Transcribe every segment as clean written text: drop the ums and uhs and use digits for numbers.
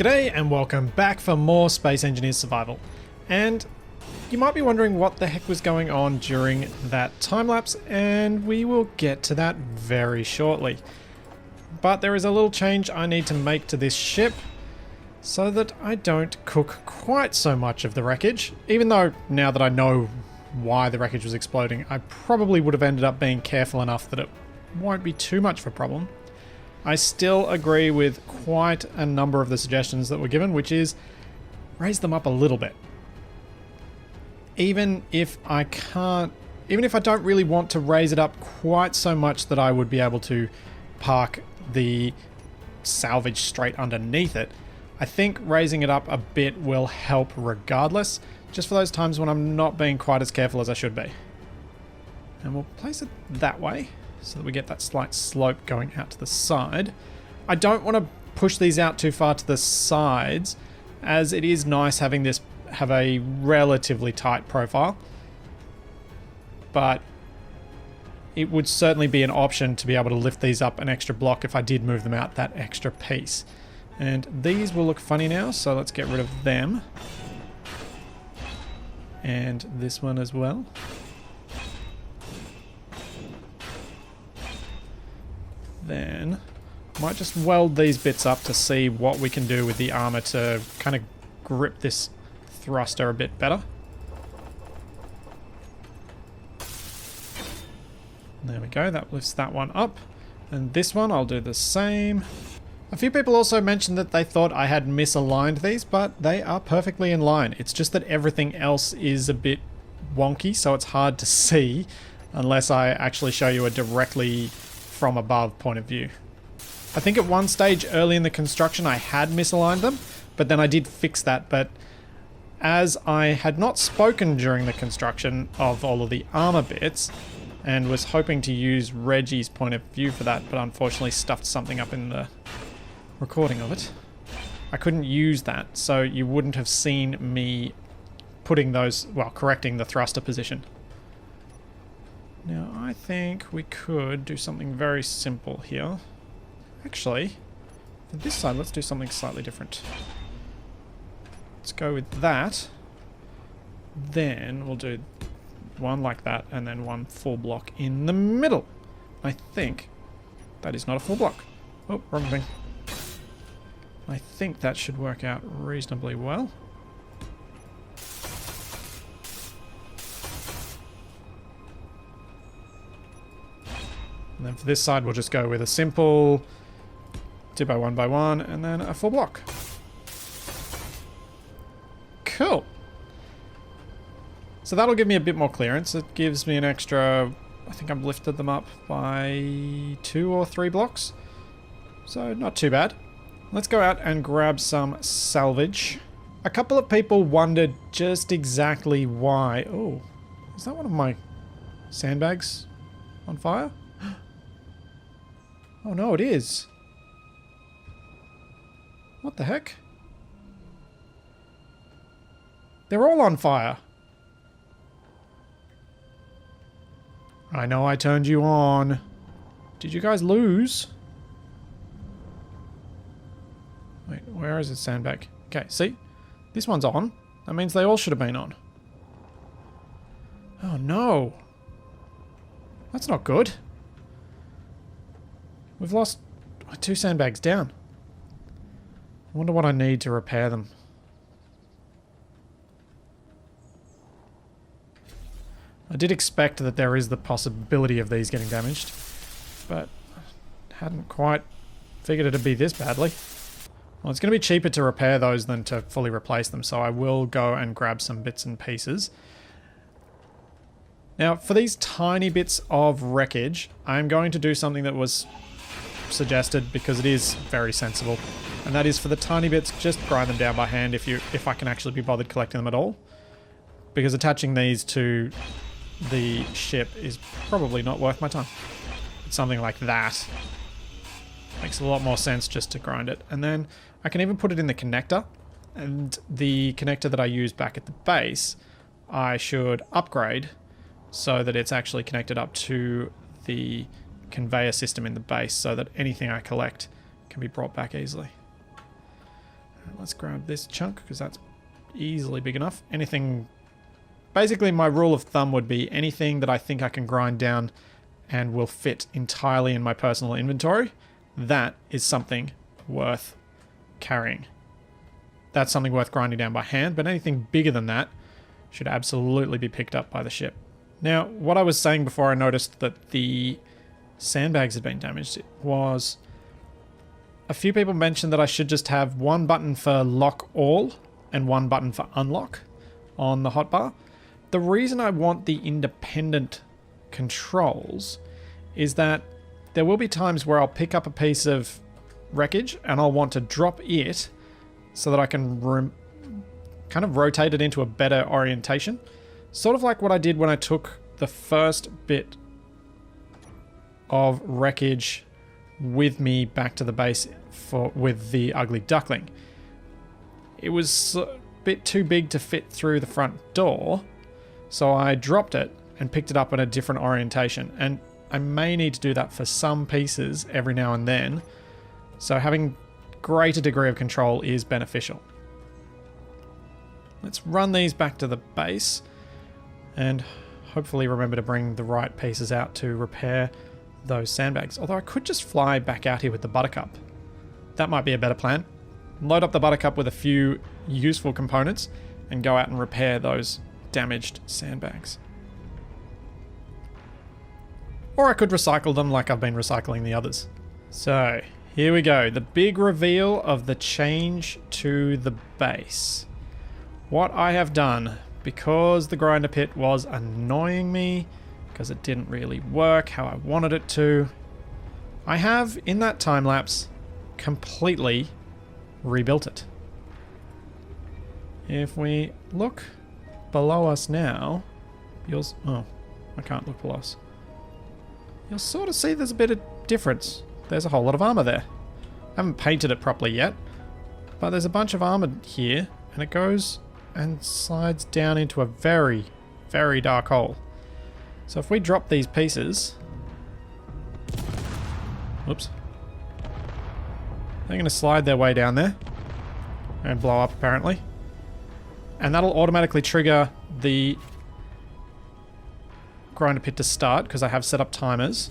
G'day and welcome back for more Space Engineers Survival. And you might be wondering what the heck was going on during that time lapse, and we will get to that very shortly. But there is a little change I need to make to this ship so that I don't cook quite so much of the wreckage. Even though now that I know why the wreckage was exploding, I probably would have ended up being careful enough that it won't be too much of a problem. I still agree with quite a number of the suggestions that were given, which is raise them up a little bit. Even if I don't really want to raise it up quite so much that I would be able to park the salvage straight underneath it, I think raising it up a bit will help regardless, just for those times when I'm not being quite as careful as I should be. And we'll place it that way, so that we get that slight slope going out to the side. I don't want to push these out too far to the sides, as it is nice having this have a relatively tight profile. But it would certainly be an option to be able to lift these up an extra block if I did move them out that extra piece. And these will look funny now, so let's get rid of them. And this one as well. Then might just weld these bits up to see what we can do with the armor to kind of grip this thruster a bit better. There we go, that lifts that one up. And this one I'll do the same. A few people also mentioned that they thought I had misaligned these, but they are perfectly in line. It's just that everything else is a bit wonky, so it's hard to see unless I actually show you a directly from above point of view. I think at one stage early in the construction I had misaligned them, but then I did fix that. But as I had not spoken during the construction of all of the armor bits and was hoping to use Reggie's point of view for that, but unfortunately stuffed something up in the recording of it, I couldn't use that, so you wouldn't have seen me putting those, well, correcting the thruster position. Now, I think we could do something very simple here. Actually, for this side, let's do something slightly different. Let's go with that. Then we'll do one like that, and then one full block in the middle. I think that is not a full block. Oh, wrong thing. I think that should work out reasonably well. And then for this side, we'll just go with a simple 2x1 by 1 and then a full block. Cool. So that'll give me a bit more clearance. It gives me an extra, I think I've lifted them up by 2 or 3 blocks. So not too bad. Let's go out and grab some salvage. A couple of people wondered just exactly why. Oh, is that one of my sandbags on fire? Oh no, it is. What the heck? They're all on fire. I know I turned you on. Did you guys lose? Wait, where is it, Sandbag? Okay, see? This one's on. That means they all should have been on. Oh no. That's not good. We've lost 2 sandbags down. I wonder what I need to repair them. I did expect that there is the possibility of these getting damaged, but hadn't quite figured it'd be this badly. Well, it's going to be cheaper to repair those than to fully replace them, so I will go and grab some bits and pieces. Now, for these tiny bits of wreckage, I'm going to do something that was suggested because it is very sensible, and that is for the tiny bits, just grind them down by hand if I can actually be bothered collecting them at all, because attaching these to the ship is probably not worth my time. It's something like that makes a lot more sense just to grind it. And then I can even put it in the connector, and the connector that I use back at the base I should upgrade so that it's actually connected up to the conveyor system in the base so that anything I collect can be brought back easily. Let's grab this chunk because that's easily big enough. Anything... Basically, my rule of thumb would be anything that I think I can grind down and will fit entirely in my personal inventory, that is something worth carrying. That's something worth grinding down by hand, but anything bigger than that should absolutely be picked up by the ship. Now, what I was saying before I noticed that the sandbags had been damaged was a few people mentioned that I should just have one button for lock all and one button for unlock on the hotbar. The reason I want the independent controls is that there will be times where I'll pick up a piece of wreckage and I'll want to drop it so that I can kind of rotate it into a better orientation. Sort of like what I did when I took the first bit of wreckage with me back to the base with the ugly duckling. It was a bit too big to fit through the front door, so I dropped it and picked it up in a different orientation, and I may need to do that for some pieces every now and then, so having greater degree of control is beneficial. Let's run these back to the base and hopefully remember to bring the right pieces out to repair those sandbags. Although I could just fly back out here with the buttercup. That might be a better plan. Load up the buttercup with a few useful components and go out and repair those damaged sandbags. Or I could recycle them like I've been recycling the others. So, here we go. The big reveal of the change to the base. What I have done, because the grinder pit was annoying me, because it didn't really work how I wanted it to, I have, in that time lapse, completely rebuilt it. If we look below us now, oh, I can't look below us. You'll sort of see there's a bit of difference. There's a whole lot of armor there. I haven't painted it properly yet, but there's a bunch of armor here, and it goes and slides down into a very, very dark hole. So if we drop these pieces... Oops. They're going to slide their way down there and blow up, apparently. And that'll automatically trigger the grinder pit to start, because I have set up timers.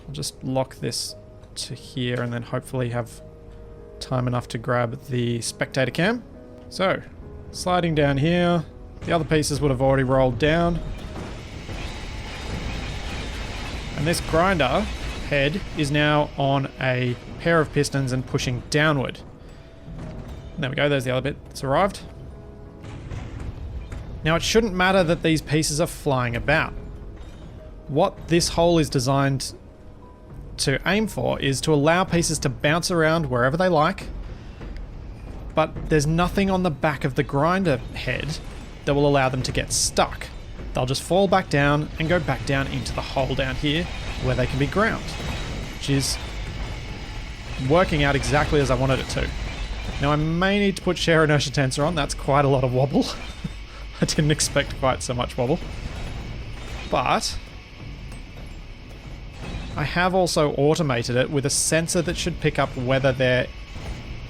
I'll just lock this to here and then hopefully have time enough to grab the spectator cam. So, sliding down here. The other pieces would have already rolled down. And this grinder head is now on a pair of pistons and pushing downward. And there we go, there's the other bit that's arrived. Now it shouldn't matter that these pieces are flying about. What this hole is designed to aim for is to allow pieces to bounce around wherever they like, but there's nothing on the back of the grinder head that will allow them to get stuck. They'll just fall back down and go back down into the hole down here where they can be ground, which is working out exactly as I wanted it to. Now I may need to put share inertia tensor on, that's quite a lot of wobble. I didn't expect quite so much wobble. But I have also automated it with a sensor that should pick up whether there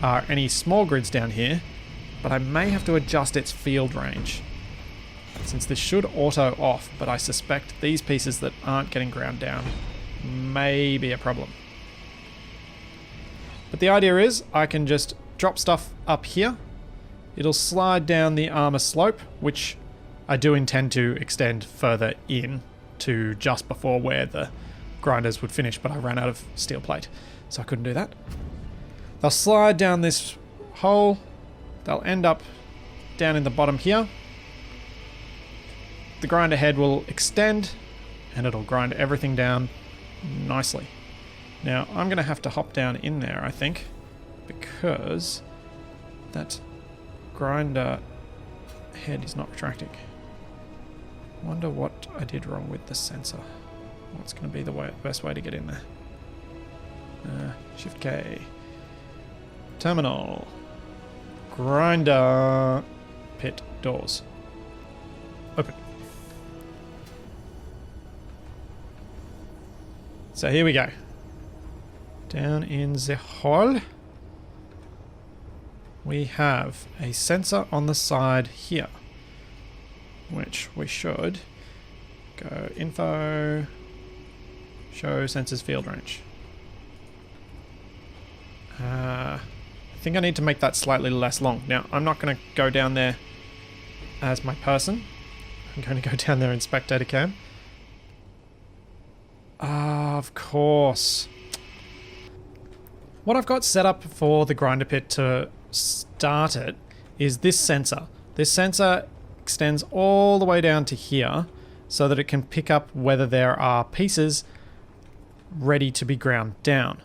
are any small grids down here, but I may have to adjust its field range. Since this should auto off, but I suspect these pieces that aren't getting ground down may be a problem. But the idea is I can just drop stuff up here. It'll slide down the armor slope, which I do intend to extend further in to just before where the grinders would finish, but I ran out of steel plate, so I couldn't do that. They'll slide down this hole. They'll end up down in the bottom here. The grinder head will extend and it'll grind everything down nicely. Now I'm going to have to hop down in there, I think, because that grinder head is not retracting. Wonder what I did wrong with the sensor. What's going to be the best way to get in there? Shift K. Terminal. Grinder pit doors. Open. So here we go. Down in the hole. we have a sensor on the side here, which we should go info, show sensors field range. I think I need to make that slightly less long. Now, I'm not going to go down there as my person. I'm going to go down there in spectator cam. Of course. What I've got set up for the grinder pit to start it is this sensor. This sensor extends all the way down to here so that it can pick up whether there are pieces ready to be ground down.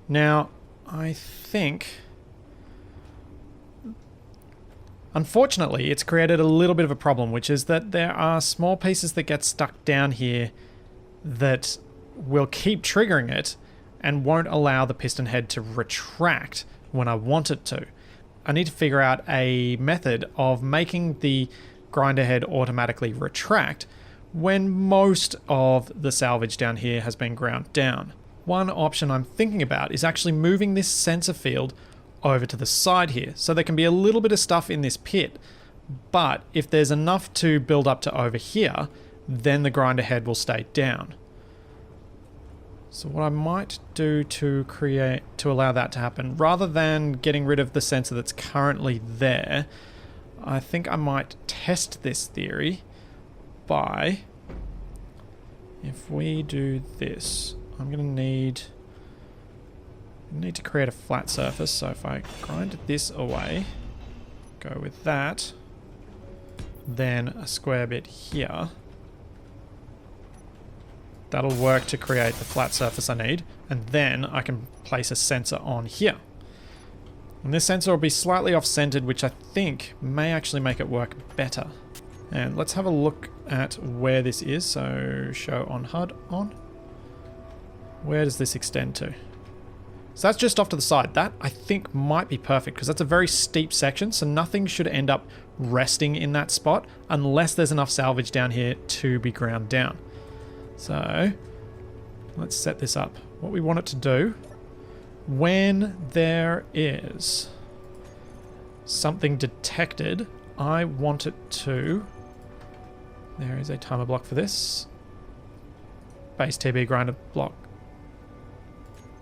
Now, I think, unfortunately, it's created a little bit of a problem, which is that there are small pieces that get stuck down here that will keep triggering it and won't allow the piston head to retract when I want it to. I need to figure out a method of making the grinder head automatically retract when most of the salvage down here has been ground down. One option I'm thinking about is actually moving this sensor field over to the side here, so there can be a little bit of stuff in this pit, but if there's enough to build up to over here, then the grinder head will stay down. So what I might do to allow that to happen, rather than getting rid of the sensor that's currently there, I think I might test this theory by, if we do this, I'm going to need to create a flat surface. So if I grind this away, go with that, then a square bit here, that'll work to create the flat surface I need, and then I can place a sensor on here. And this sensor will be slightly off-centered, which I think may actually make it work better. And let's have a look at where this is. So show on HUD on. Where does this extend to? So that's just off to the side. That, I think, might be perfect because that's a very steep section, so nothing should end up resting in that spot unless there's enough salvage down here to be ground down. So let's set this up. What we want it to do, when there is something detected, I want it to... There is a timer block for this. Base TB grinder block.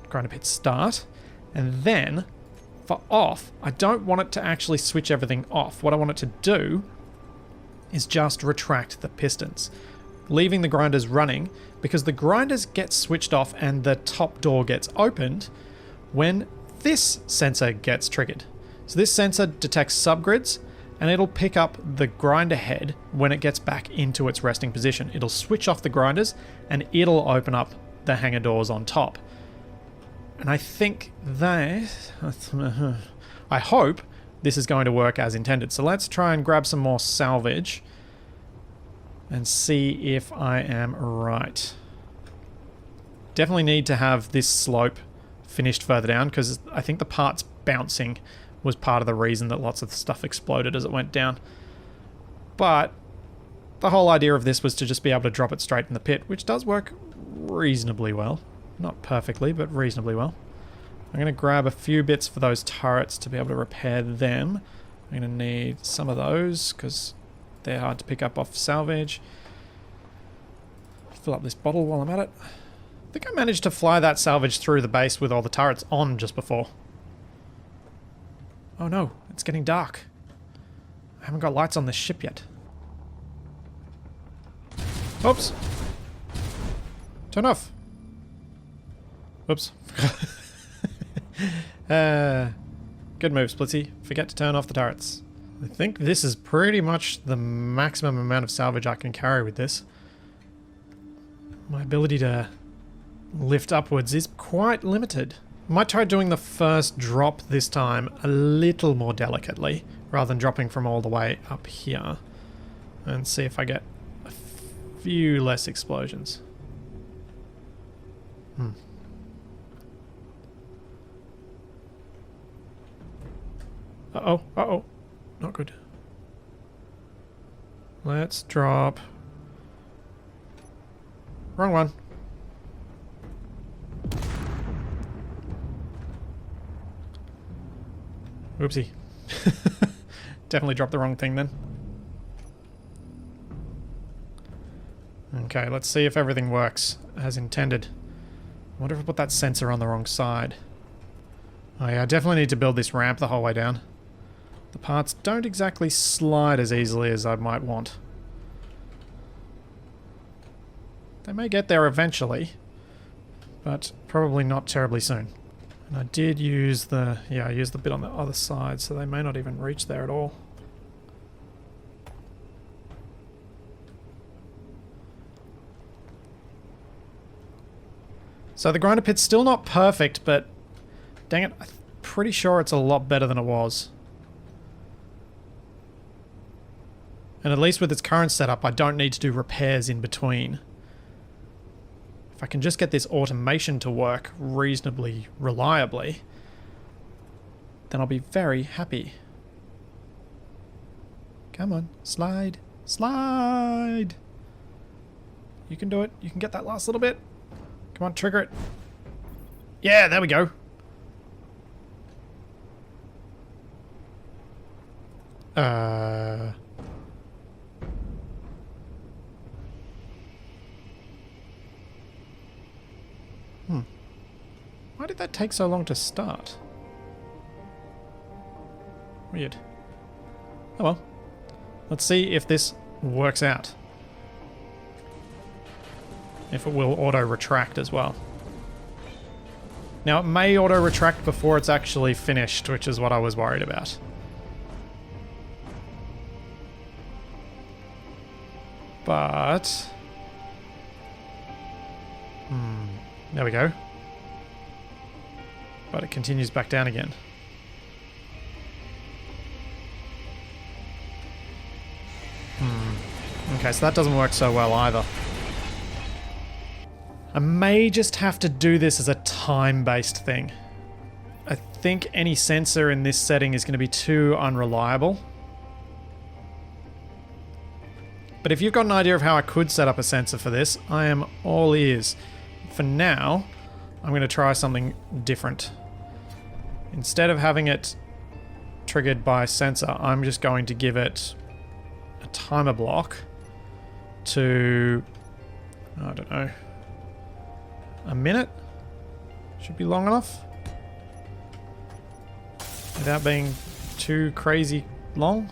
Grinder pit start. And then for off, I don't want it to actually switch everything off. What I want it to do is just retract the pistons, leaving the grinders running, because the grinders get switched off and the top door gets opened when this sensor gets triggered. So this sensor detects subgrids and it'll pick up the grinder head when it gets back into its resting position. It'll switch off the grinders and it'll open up the hanger doors on top. And I think that... I hope this is going to work as intended. So let's try and grab some more salvage and see if I am right. Definitely need to have this slope finished further down, because I think the parts bouncing was part of the reason that lots of stuff exploded as it went down. But the whole idea of this was to just be able to drop it straight in the pit, which does work reasonably well. Not perfectly, but reasonably well. I'm going to grab a few bits for those turrets to be able to repair them. I'm going to need some of those because they're hard to pick up off salvage. Fill up this bottle while I'm at it. I think I managed to fly that salvage through the base with all the turrets on just before. Oh no, it's getting dark. I haven't got lights on this ship yet. Oops. Turn off. Whoops. Good move, Splitsie. Forget to turn off the turrets. I think this is pretty much the maximum amount of salvage I can carry with this. My ability to lift upwards is quite limited. I might try doing the first drop this time a little more delicately, rather than dropping from all the way up here, and see if I get a few less explosions. Uh-oh, uh-oh. Not good. Let's drop... Wrong one. Oopsie. Definitely dropped the wrong thing then. Okay, let's see if everything works as intended. I wonder if I put that sensor on the wrong side. Oh yeah, I definitely need to build this ramp the whole way down. The parts don't exactly slide as easily as I might want. They may get there eventually, but probably not terribly soon. And I did use the... yeah, I used the bit on the other side, so they may not even reach there at all. So the grinder pit's still not perfect, but dang it, I'm pretty sure it's a lot better than it was. And at least with its current setup, I don't need to do repairs in between. If I can just get this automation to work reasonably reliably, then I'll be very happy. Come on, slide, slide! You can do it, you can get that last little bit. Come on, trigger it. Yeah, there we go. Why did that take so long to start? Weird. Oh well. Let's see if this works out. If it will auto-retract as well. Now, it may auto-retract before it's actually finished, which is what I was worried about. But... there we go. But it continues back down again. Okay, so that doesn't work so well either. I may just have to do this as a time-based thing. I think any sensor in this setting is going to be too unreliable. But if you've got an idea of how I could set up a sensor for this, I am all ears. For now, I'm going to try something different. Instead of having it triggered by sensor, I'm just going to give it a timer block to, I don't know, a minute? Should be long enough. Without being too crazy long.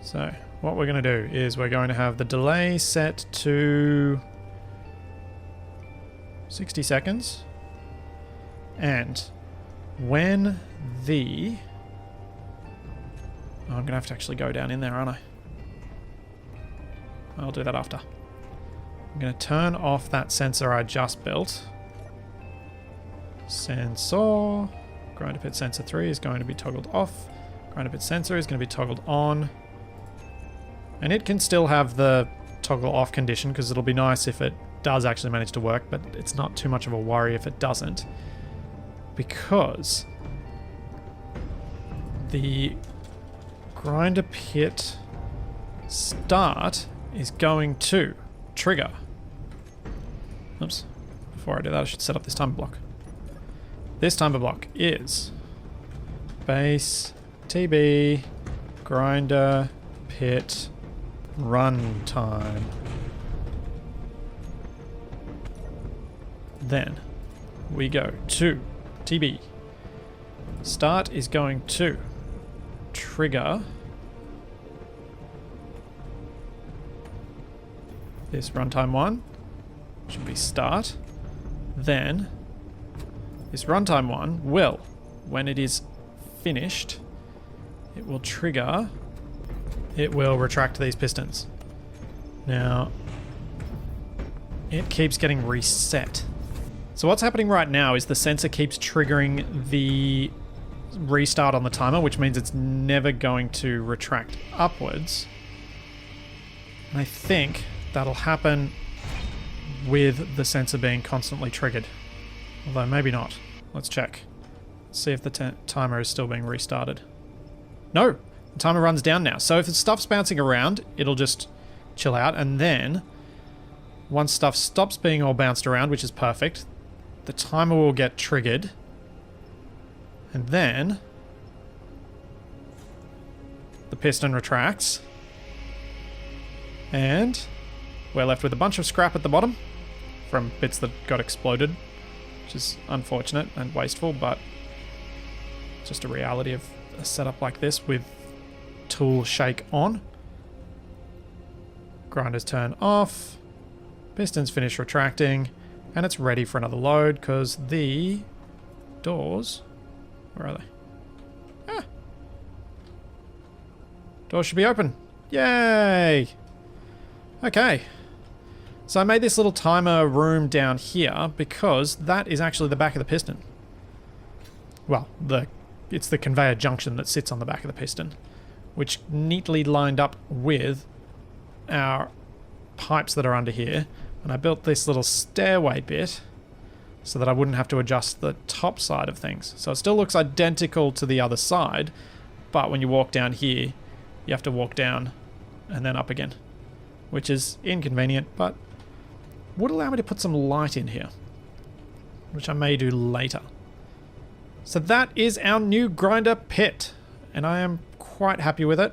So what we're going to do is we're going to have the delay set to 60 seconds. And when the... oh, I'm going to have to actually go down in there, aren't I? I'll do that after. I'm going to turn off that sensor I just built. Sensor. Grinder pit sensor 3 is going to be toggled off. Grinder pit sensor is going to be toggled on. And it can still have the toggle off condition because it'll be nice if it does actually manage to work, but it's not too much of a worry if it doesn't. Because the grinder pit start is going to trigger. Oops. Before I do that, I should set up this timer block. This timer block is base TB grinder pit runtime. Then we go to TB. Start is going to trigger this runtime 1, should be start. Then this runtime 1 will, when it is finished, it will trigger, it will retract these pistons. Now, it keeps getting reset. So what's happening right now is the sensor keeps triggering the restart on the timer, which means it's never going to retract upwards. And I think that'll happen with the sensor being constantly triggered. Although maybe not. Let's check. See if the timer is still being restarted. No! The timer runs down now. So if the stuff's bouncing around, it'll just chill out. And then, once stuff stops being all bounced around, which is perfect, the timer will get triggered. And then the piston retracts. And we're left with a bunch of scrap at the bottom from bits that got exploded, which is unfortunate and wasteful, but just a reality of a setup like this with tool shake on. Grinders turn off, pistons finish retracting, and it's ready for another load because the doors, where are they? Ah. Doors should be open. Yay! Okay. So I made this little timer room down here because that is actually the back of the piston. Well, it's the conveyor junction that sits on the back of the piston, which neatly lined up with our pipes that are under here. And I built this little stairway bit so that I wouldn't have to adjust the top side of things. So it still looks identical to the other side, but when you walk down here, you have to walk down and then up again, which is inconvenient, but would allow me to put some light in here, which I may do later. So that is our new grinder pit, and I am quite happy with it.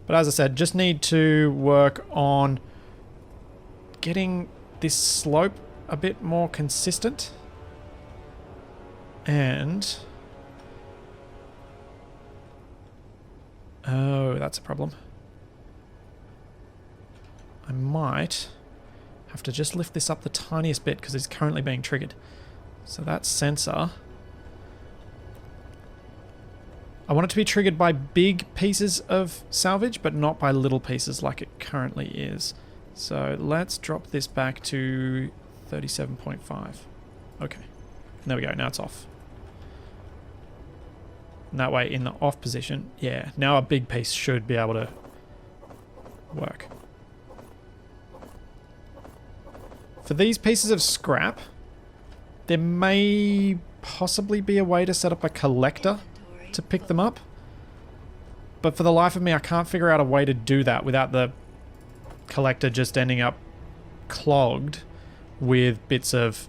But as I said, just need to work on getting this slope a bit more consistent. And oh, that's a problem. I might have to just lift this up the tiniest bit because it's currently being triggered. So that sensor, I want it to be triggered by big pieces of salvage, but not by little pieces like it currently is. So let's drop this back to 37.5. Okay, there we go, now it's off. And that way in the off position, yeah, now a big piece should be able to work. For these pieces of scrap, there may possibly be a way to set up a collector to pick them up. But for the life of me, I can't figure out a way to do that without the collector just ending up clogged with bits of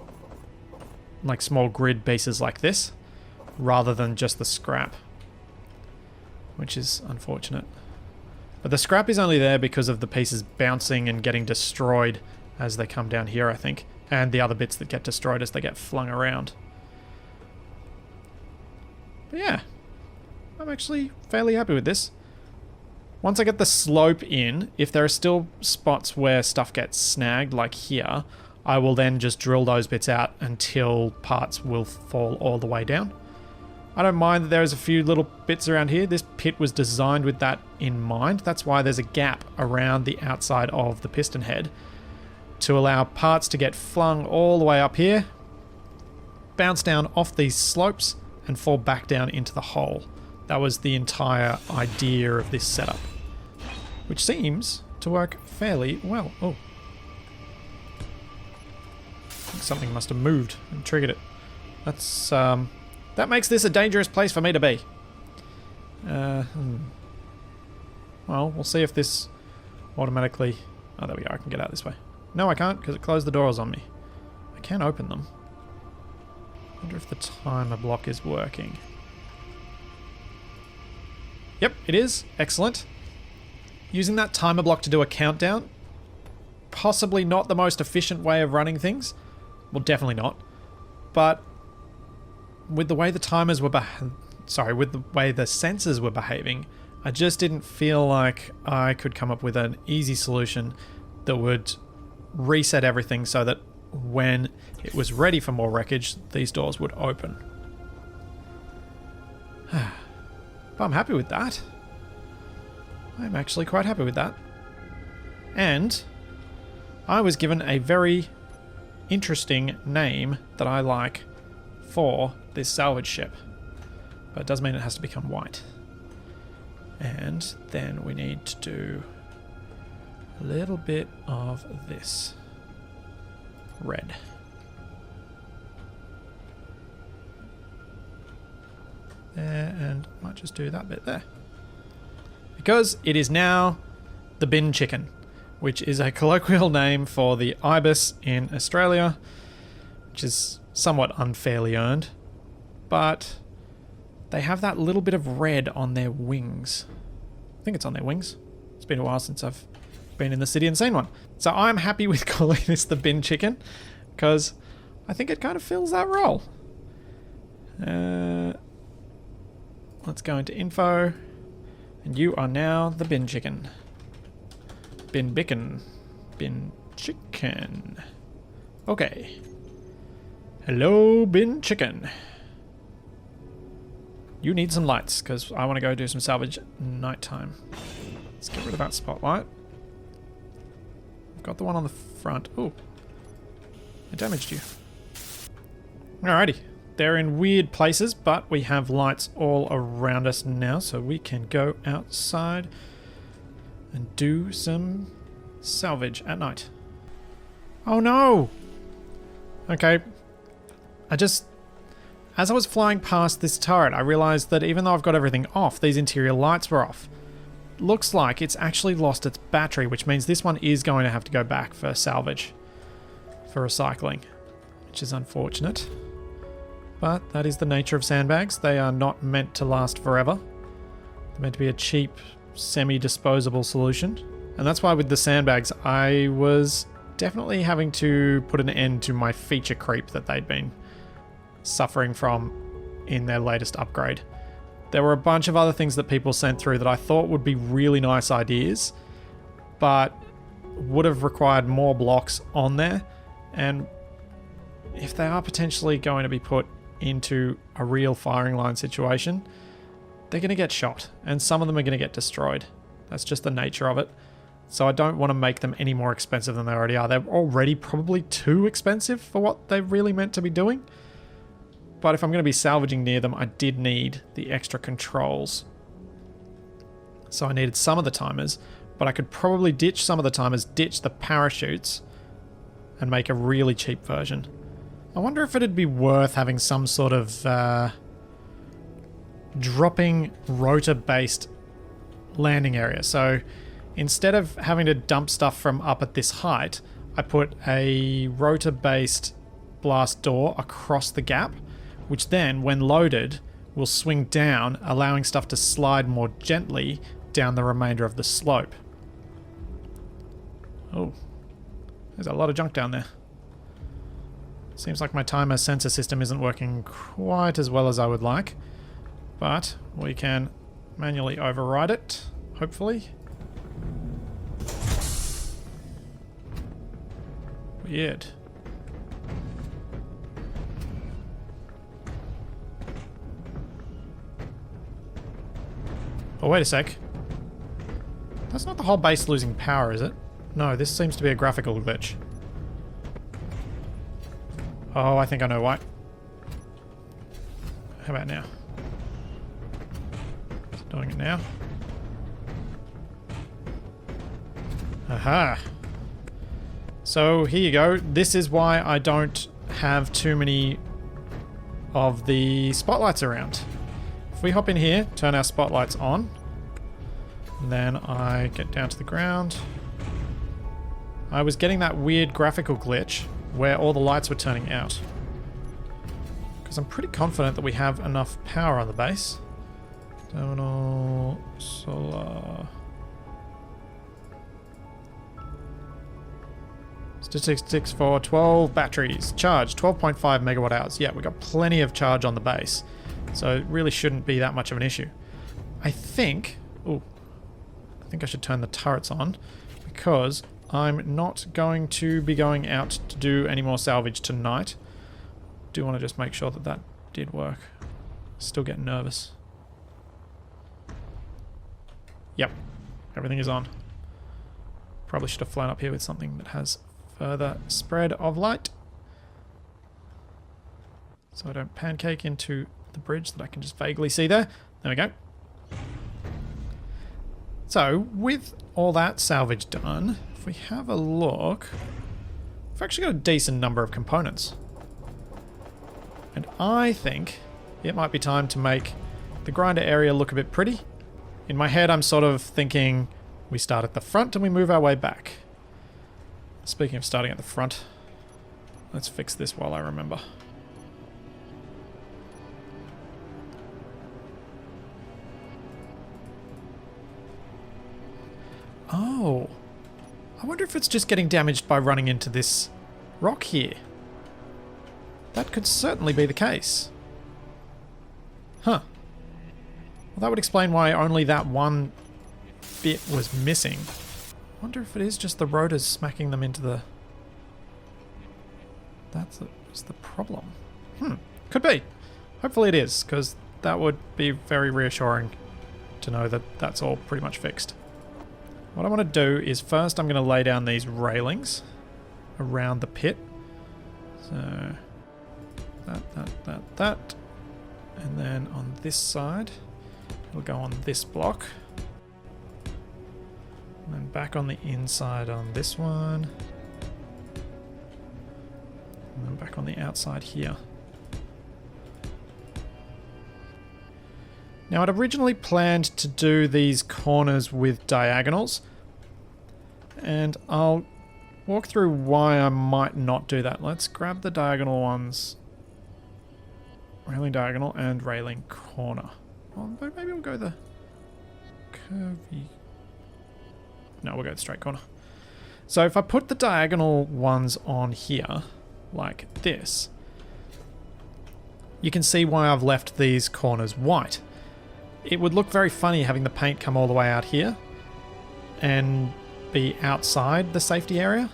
like small grid pieces like this, rather than just the scrap, which is unfortunate. But the scrap is only there because of the pieces bouncing and getting destroyed as they come down here, I think, and the other bits that get destroyed as they get flung around. But yeah, I'm actually fairly happy with this. Once I get the slope in, if there are still spots where stuff gets snagged, like here, I will then just drill those bits out until parts will fall all the way down. I don't mind that there's a few little bits around here. This pit was designed with that in mind. That's why there's a gap around the outside of the piston head to allow parts to get flung all the way up here, bounce down off these slopes, and fall back down into the hole. That was the entire idea of this setup, which seems to work fairly well. Oh. I think something must have moved and triggered it. That's, that makes this a dangerous place for me to be. Well, we'll see if this automatically... Oh, there we go. I can get out this way. No, I can't because it closed the doors on me. I can open them. I wonder if the timer block is working. Yep, it is. Excellent. Using that timer block to do a countdown, possibly not the most efficient way of running things. Well, definitely not. But with the way the timers were with the way the sensors were behaving, I just didn't feel like I could come up with an easy solution that would reset everything so that when it was ready for more wreckage, these doors would open. But I'm happy with that. I'm actually quite happy with that. And I was given a very interesting name that I like for this salvage ship. But it does mean it has to become white. And then we need to do a little bit of this red. There, and might just do that bit there. Because it is now the bin chicken, which is a colloquial name for the ibis in Australia, which is somewhat unfairly earned, but they have that little bit of red on their wings. I think it's on their wings. It's been a while since I've been in the city and seen one. So I'm happy with calling this the bin chicken, because I think it kind of fills that role. Let's go into info, and you are now the bin chicken. Bin bicken. Bin chicken. Okay. Hello, bin chicken. You need some lights, because I want to go do some salvage nighttime. Let's get rid of that spotlight. I've got the one on the front. Oh, I damaged you. Alrighty. They're in weird places, but we have lights all around us now, so we can go outside and do some salvage at night. Oh no! Okay. As I was flying past this turret, I realized that even though I've got everything off, these interior lights were off. Looks like it's actually lost its battery, which means this one is going to have to go back for salvage, for recycling, which is unfortunate. But that is the nature of sandbags. They are not meant to last forever. They're meant to be a cheap, semi-disposable solution. And that's why with the sandbags, I was definitely having to put an end to my feature creep that they'd been suffering from in their latest upgrade. There were a bunch of other things that people sent through that I thought would be really nice ideas, but would have required more blocks on there. And if they are potentially going to be put into a real firing line situation, they're going to get shot, and some of them are going to get destroyed. That's just the nature of it. So I don't want to make them any more expensive than they already are. They're already probably too expensive for what they're really meant to be doing. But if I'm going to be salvaging near them, I did need the extra controls. So I needed some of the timers, but I could probably ditch some of the timers, ditch the parachutes, and make a really cheap version. I wonder if it'd be worth having some sort of dropping rotor-based landing area. So instead of having to dump stuff from up at this height, I put a rotor-based blast door across the gap, which then, when loaded, will swing down, allowing stuff to slide more gently down the remainder of the slope. Oh, there's a lot of junk down there. Seems like my timer sensor system isn't working quite as well as I would like, but we can manually override it, hopefully. Weird. Oh, wait a sec. That's not the whole base losing power, is it? No, this seems to be a graphical glitch. Oh, I think I know why. How about now? It's doing it now. Aha! So here you go. This is why I don't have too many of the spotlights around. If we hop in here, turn our spotlights on, and then I get down to the ground. I was getting that weird graphical glitch where all the lights were turning out. Because I'm pretty confident that we have enough power on the base. Terminal, solar. Statistics for 12 batteries. Charge, 12.5 megawatt hours. Yeah, we've got plenty of charge on the base. So it really shouldn't be that much of an issue. I think... Ooh. I think I should turn the turrets on, because I'm not going to be going out to do any more salvage tonight. Do want to just make sure that that did work. Still getting nervous. Yep. Everything is on. Probably should have flown up here with something that has further spread of light, so I don't pancake into the bridge that I can just vaguely see there. There we go. So, with all that salvage done, if we have a look, we've actually got a decent number of components. And I think it might be time to make the grinder area look a bit pretty. In my head, I'm sort of thinking we start at the front and we move our way back. Speaking of starting at the front, let's fix this while I remember. wonder if it's just getting damaged by running into this rock here. That could certainly be the case. Huh. Well, that would explain why only that one bit was missing. I wonder if it is just the rotors smacking them into the... That's the problem. Could be. Hopefully it is, because that would be very reassuring to know that that's all pretty much fixed. What I want to do is first I'm going to lay down these railings around the pit. So that. And then on this side, it'll go on this block. And then back on the inside on this one. And then back on the outside here. Now, I'd originally planned to do these corners with diagonals, and I'll walk through why I might not do that. Let's grab the diagonal ones. Railing diagonal and railing corner. Well, maybe we'll go the curvy... No, we'll go the straight corner. So if I put the diagonal ones on here, like this, you can see why I've left these corners white. It would look very funny having the paint come all the way out here and be outside the safety area.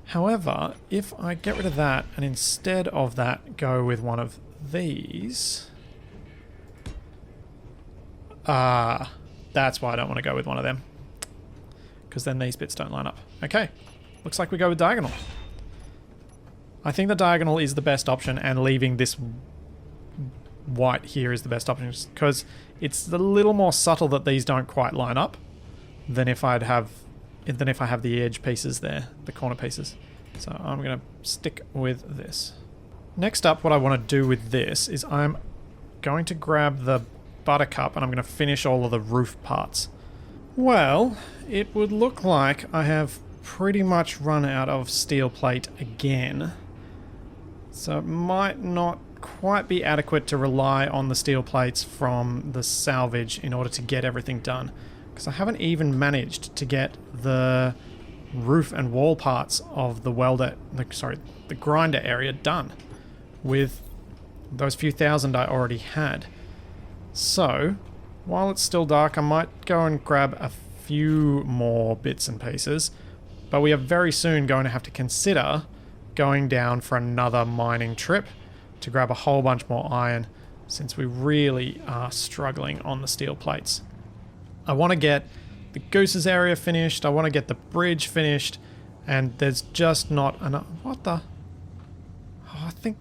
However, if I get rid of that and instead of that go with one of these... that's why I don't want to go with one of them. Because then these bits don't line up. Okay, looks like we go with diagonal. I think the diagonal is the best option, and leaving this white here is the best option, because it's a little more subtle that these don't quite line up than if I have the edge pieces there, the corner pieces. So I'm going to stick with this. Next up, what I want to do with this is I'm going to grab the buttercup and I'm going to finish all of the roof parts. Well, it would look like I have pretty much run out of steel plate again. So it might not quite be adequate to rely on the steel plates from the salvage in order to get everything done. Because I haven't even managed to get the roof and wall parts of the the grinder area done with those few thousand I already had. So, while it's still dark, I might go and grab a few more bits and pieces, but we are very soon going to have to consider going down for another mining trip to grab a whole bunch more iron, since we really are struggling on the steel plates. I want to get the Goose's area finished, I want to get the bridge finished, and there's just not enough... What the... Oh, I think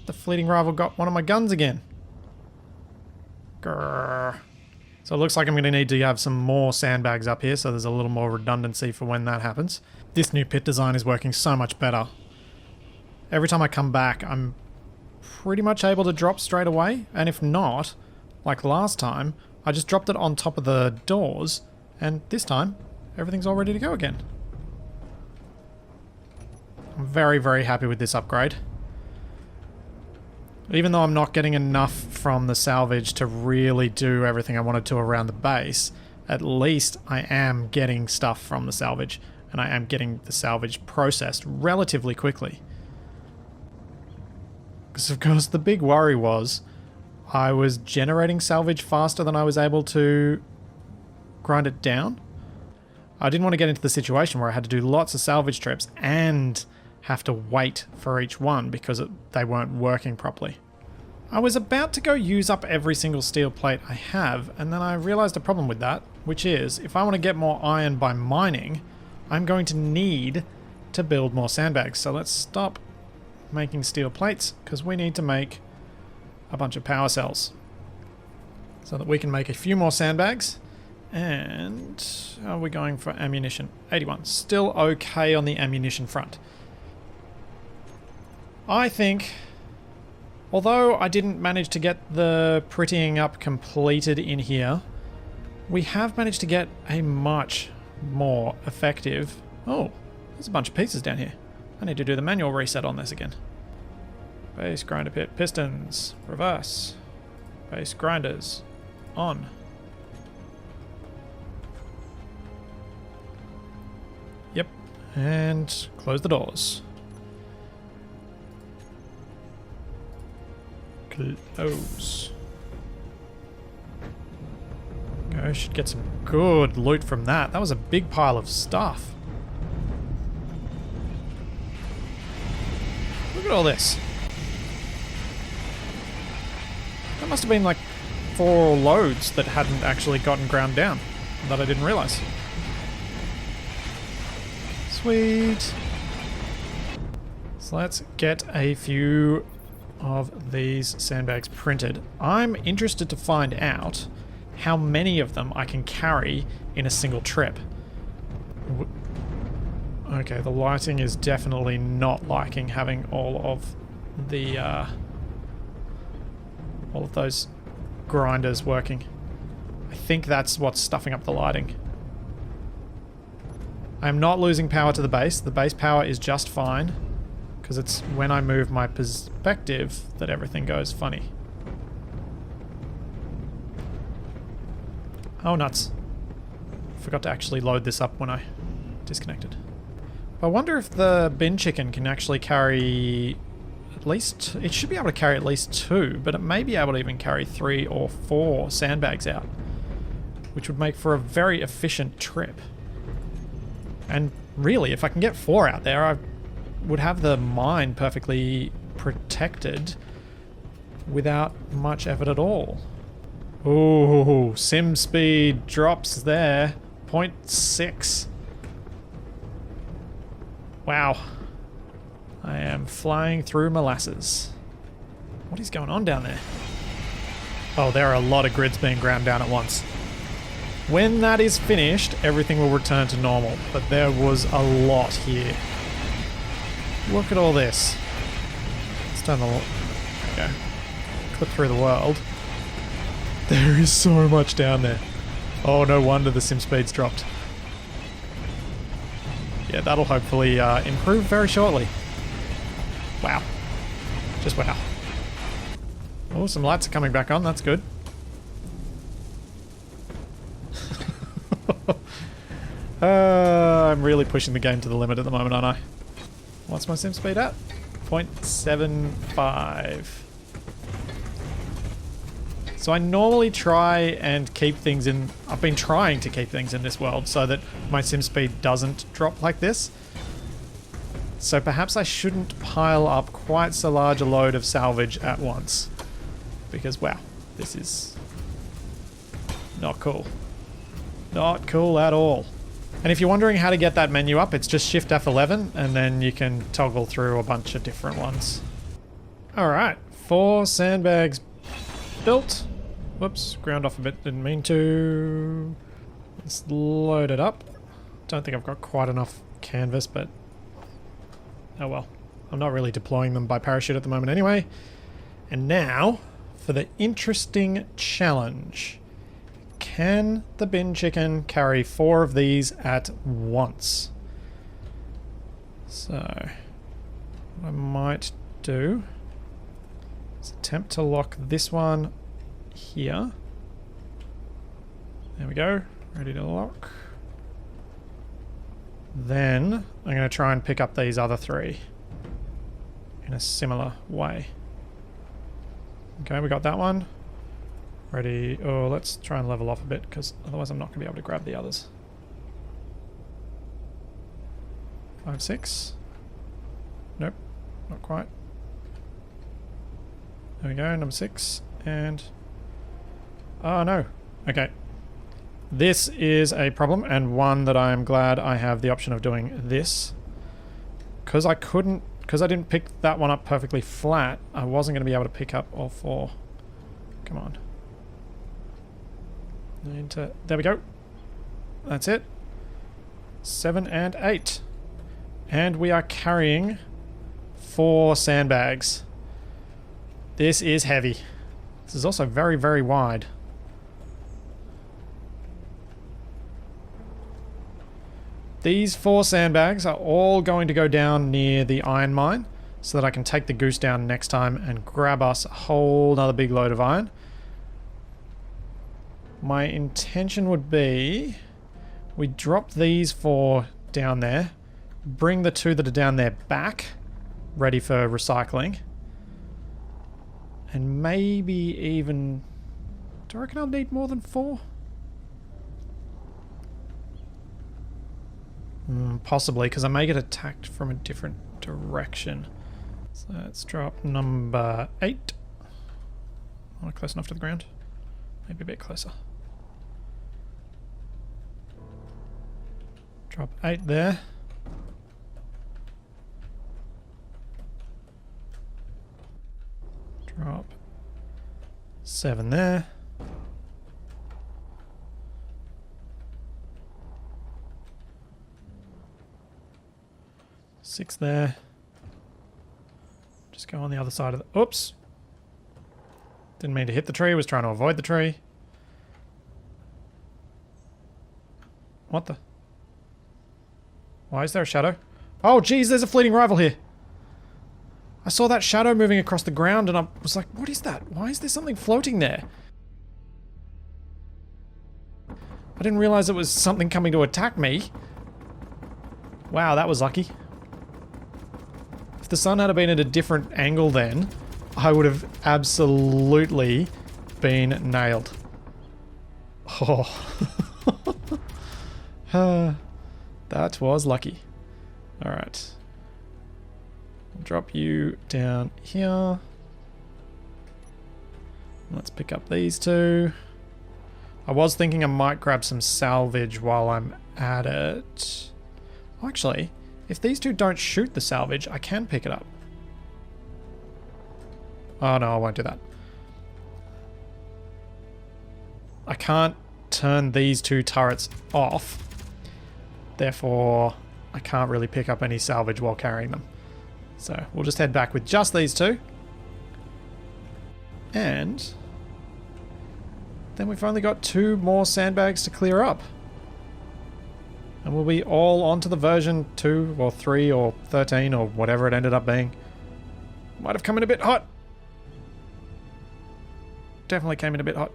the fleeting rival got one of my guns again. Grrr. So it looks like I'm going to need to have some more sandbags up here, so there's a little more redundancy for when that happens. This new pit design is working so much better. Every time I come back, I'm pretty much able to drop straight away, and if not, like last time, I just dropped it on top of the doors, and this time, everything's all ready to go again. I'm very, very happy with this upgrade. Even though I'm not getting enough from the salvage to really do everything I wanted to around the base, at least I am getting stuff from the salvage, and I am getting the salvage processed relatively quickly. Because of course the big worry was I was generating salvage faster than I was able to grind it down. I didn't want to get into the situation where I had to do lots of salvage trips and have to wait for each one because they weren't working properly. I was about to go use up every single steel plate I have, and then I realized a problem with that, which is if I want to get more iron by mining, I'm going to need to build more sandbags. So let's stop making steel plates, because we need to make a bunch of power cells so that we can make a few more sandbags. And how are we going for ammunition? 81. Still okay on the ammunition front. I think, although I didn't manage to get the prettying up completed in here, we have managed to get a much more effective... Oh, there's a bunch of pieces down here. I need to do the manual reset on this again. Base grinder pit, pistons, reverse. Base grinders, on. Yep, And close the doors. Close. Go, should get some good loot from that. That was a big pile of stuff. Look at all this. That must have been like 4 loads that hadn't actually gotten ground down that I didn't realize. Sweet. So let's get a few of these sandbags printed. I'm interested to find out how many of them I can carry in a single trip. Okay, the lighting is definitely not liking having all of those grinders working. I think that's what's stuffing up the lighting. I'm not losing power to the base. The base power is just fine, because it's when I move my perspective that everything goes funny. Oh, nuts. Forgot to actually load this up when I disconnected. I wonder if the bin chicken can actually carry at least... It should be able to carry at least 2, but it may be able to even carry 3 or 4 sandbags out, which would make for a very efficient trip. And really, if I can get 4 out there, I would have the mine perfectly protected without much effort at all. Ooh, sim speed drops there. 0.6. Wow. I am flying through molasses. What is going on down there? Oh, there are a lot of grids being ground down at once. When that is finished, everything will return to normal, but there was a lot here. Look at all this. Let's turn the... Okay. Clip through the world. There is so much down there. Oh, no wonder the sim speed's dropped. Yeah, that'll hopefully improve very shortly. Wow. Just wow. Oh, some lights are coming back on. That's good. I'm really pushing the game to the limit at the moment, aren't I? What's my sim speed at? 0.75. So I normally try and keep things in... I've been trying to keep things in this world so that my sim speed doesn't drop like this. So perhaps I shouldn't pile up quite so large a load of salvage at once. Because, wow, this is not cool. Not cool at all. And if you're wondering how to get that menu up, it's just Shift F11 and then you can toggle through a bunch of different ones. Alright, 4 sandbags built. Whoops, ground off a bit, didn't mean to. Let's load it up. Don't think I've got quite enough canvas, but oh well. I'm not really deploying them by parachute at the moment anyway. And now, for the interesting challenge. Can the bin chicken carry 4 of these at once? So, what I might do is attempt to lock this one here. There we go. Ready to lock. Then I'm going to try and pick up these other 3 in a similar way. Okay, we got that one. Ready. Oh, let's try and level off a bit because otherwise I'm not going to be able to grab the others. 5, 6. Nope, not quite. There we go, number 6. And... oh no. Okay. This is a problem, and one that I am glad I have the option of doing this. Because I didn't pick that one up perfectly flat, I wasn't going to be able to pick up all 4. Come on. There we go. That's it. 7 and 8. And we are carrying 4 sandbags. This is heavy. This is also very, very wide. These 4 sandbags are all going to go down near the iron mine so that I can take the goose down next time and grab us a whole other big load of iron. My intention would be we drop these 4 down there, bring the 2 that are down there back, ready for recycling. And maybe even... Do I reckon I'll need more than 4? Possibly, because I may get attacked from a different direction. So let's drop number 8. Not close enough to the ground. Maybe a bit closer. Drop 8 there. Drop 7 there. Six there. Just go on the other side of the... Oops! Didn't mean to hit the tree, was trying to avoid the tree. What the... Why is there a shadow? Oh geez, there's a fleeting rival here! I saw that shadow moving across the ground and I was like, what is that? Why is there something floating there? I didn't realize it was something coming to attack me. Wow, that was lucky. If the sun had been at a different angle then, I would have absolutely been nailed. Oh. That was lucky. Alright. I'll drop you down here. Let's pick up these 2. I was thinking I might grab some salvage while I'm at it. Actually, if these 2 don't shoot the salvage, I can pick it up. Oh no, I won't do that. I can't turn these 2 turrets off. Therefore, I can't really pick up any salvage while carrying them. So, we'll just head back with just these 2. And then we've only got 2 more sandbags to clear up. And we'll be all onto the version 2 or 3 or 13 or whatever it ended up being. Might have come in a bit hot. Definitely came in a bit hot.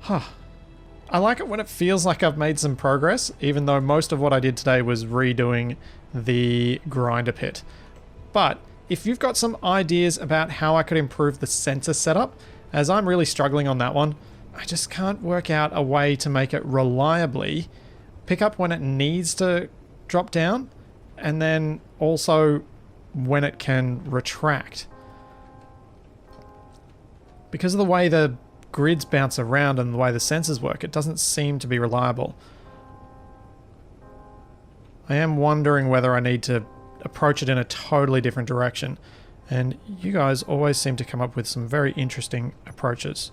Huh. I like it when it feels like I've made some progress, even though most of what I did today was redoing the grinder pit. But if you've got some ideas about how I could improve the sensor setup, as I'm really struggling on that one, I just can't work out a way to make it reliably pick up when it needs to drop down, and then also when it can retract. Because of the way the grids bounce around and the way the sensors work, it doesn't seem to be reliable. I am wondering whether I need to approach it in a totally different direction, and you guys always seem to come up with some very interesting approaches.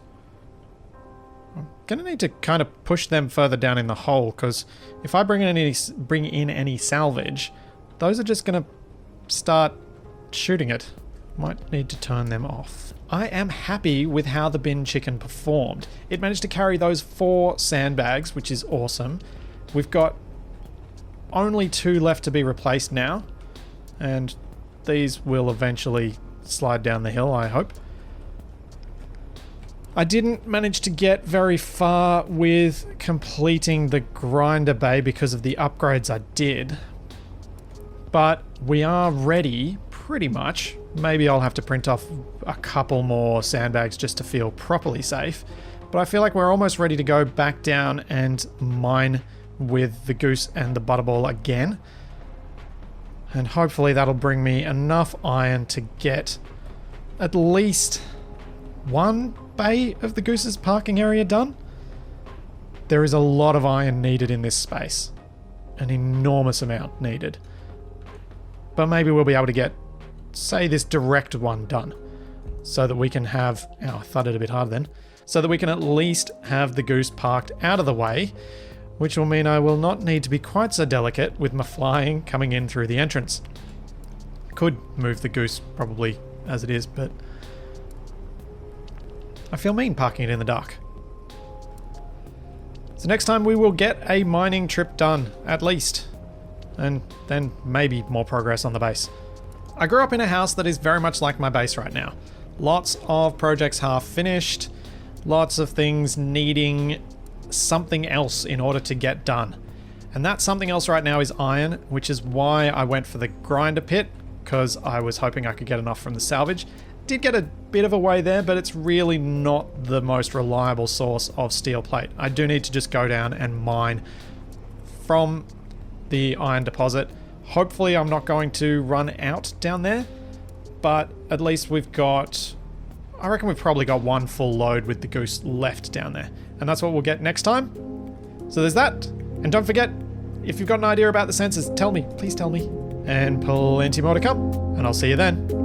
I'm gonna need to kind of push them further down in the hole, because if I bring in any salvage, those are just gonna start shooting it. Might need to turn them off. I am happy with how the bin chicken performed. It managed to carry those 4 sandbags, which is awesome. We've got only 2 left to be replaced now, and these will eventually slide down the hill, I hope. I didn't manage to get very far with completing the grinder bay because of the upgrades I did, but we are ready pretty much. Maybe I'll have to print off a couple more sandbags just to feel properly safe, but I feel like we're almost ready to go back down and mine with the goose and the butterball again, and hopefully that'll bring me enough iron to get at least 1 bay of the goose's parking area done. There is a lot of iron needed in this space, an enormous amount needed, but maybe we'll be able to get, say, this direct one done, so that we can have... Oh, I thudded a bit hard then. So that we can at least have the goose parked out of the way, which will mean I will not need to be quite so delicate with my flying coming in through the entrance. Could move the goose probably as it is, but I feel mean parking it in the dark. So next time we will get a mining trip done, at least. And then maybe more progress on the base. I grew up in a house that is very much like my base right now. Lots of projects half finished, lots of things needing something else in order to get done. And that something else right now is iron, which is why I went for the grinder pit, because I was hoping I could get enough from the salvage. Did get a bit of a way there, but it's really not the most reliable source of steel plate. I do need to just go down and mine from the iron deposit. Hopefully I'm not going to run out down there, but at least we've got, I reckon we've probably got one full load with the goose left down there. And that's what we'll get next time. So there's that. And don't forget, if you've got an idea about the sensors, tell me, please tell me. And plenty more to come. And I'll see you then.